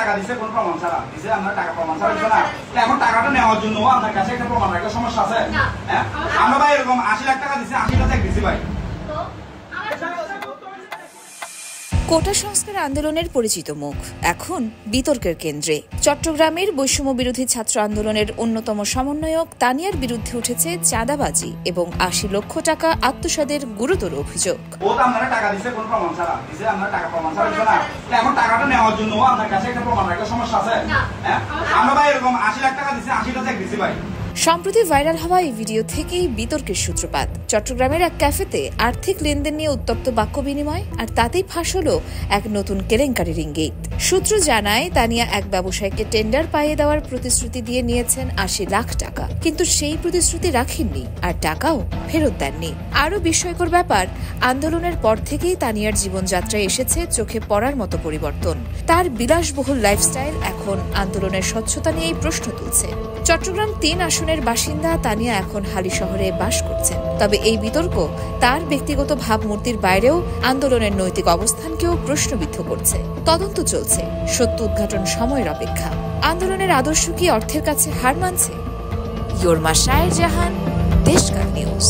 টাকা দিছে কোন প্রমাণ ছাড়া দিছে, আমরা টাকা প্রমাণ ছাড়া দিছে না। এখন টাকাটা নেওয়ার জন্য আপনার কাছে একটা প্রমাণ রাখার সমস্যা আছে? হ্যাঁ, আমরা ভাই এরকম 80 লাখ টাকা দিছি, 80টা চেক দিছি ভাই। কোটা সংস্কার আন্দোলনের পরিচিত মুখ এখন বিতর্কের কেন্দ্রে। চট্টগ্রামের বৈষম্য বিরোধী ছাত্র আন্দোলনের অন্যতম সমন্বয়ক তানিয়ার বিরুদ্ধে উঠেছে চাঁদাবাজি এবং ৮০ লক্ষ টাকা আত্মসাতের গুরুতর অভিযোগ। আপনারা টাকা দিছে কোন প্রমাণ ছাড়া দিছে, আমরা টাকা প্রমাণ ছাড়া দিছে না। এখন টাকাটা নেওয়ার জন্য আপনার কাছে একটা প্রমাণ রাখার সমস্যা আছে? হ্যাঁ, আমরা ভাই এরকম 80 লাখ টাকা দিছি, 80টা চেক দিছি ভাই। সম্প্রতি ভাইরাল হওয়া এই ভিডিও থেকেই বিতর্কের সূত্রপাত। চট্টগ্রামের এক ক্যাফেতে আর্থিক লেনদেন নিয়ে উত্তপ্ত বাক্য বিনিময়, আর তাতেই ফাঁস হলো এক নতুন কেলেঙ্কারির ইঙ্গিত। সূত্র জানায়, তানিয়া এক ব্যবসায়ীকে টেন্ডার পাইয়ে দেওয়ার প্রতিশ্রুতি দিয়ে নিয়েছেন ৮০ লাখ টাকা, কিন্তু সেই প্রতিশ্রুতি রাখেননি আর টাকাও ফেরত দেননি। আরও বিস্ময়কর ব্যাপার, আন্দোলনের পর থেকেই তানিয়ার জীবনযাত্রায় এসেছে চোখে পড়ার মতো পরিবর্তন। তার বিলাসবহুল লাইফস্টাইল এখন আন্দোলনের স্বচ্ছতা নিয়েই প্রশ্ন তুলছে। চট্টগ্রাম ৩ আসনের বাসিন্দা তানিয়া এখন হালি শহরে বাস করছেন। তবে এই বিতর্ক তার ব্যক্তিগত ভাবমূর্তির বাইরেও আন্দোলনের নৈতিক অবস্থানকেও প্রশ্নবিদ্ধ করছে। তদন্ত চলছে, সত্য উদ্ঘাটন সময়ের অপেক্ষা। আন্দোলনের আদর্শ কি অর্থের কাছে হার মানছে? ইয়োরমা শায়ের জাহান, দেশকাল নিউজ।